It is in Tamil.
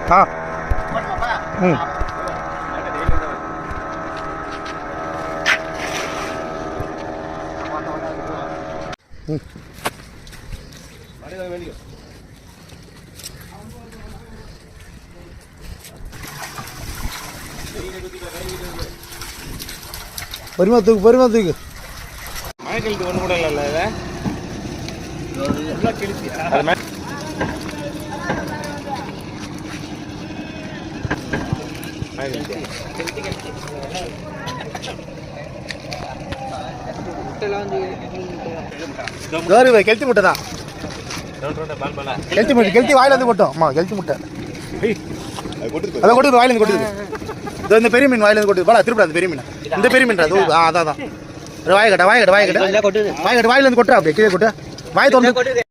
ஆ ம் ம் பொறுமா தூக்கு மழை கழித்து ஒன்று கூட இல்லை கெளுத்தி முட்டை தான் கெளுத்தி வாயில இருந்து கொட்டும் அம்மா கெளுத்தி முட்டை அதை கொட்டு வாயில இருந்து கொட்டுது இந்த பெரிய மீன் வாயில இருந்து கொட்டுது பாலா திருப்பி அந்த பெரிய மீன் இந்த பெரிய மீன் அது அதான் வாய கட்ட வாயில இருந்து கொட்டுறா அப்படியே கீழே கொட்டு வாய் தோணும்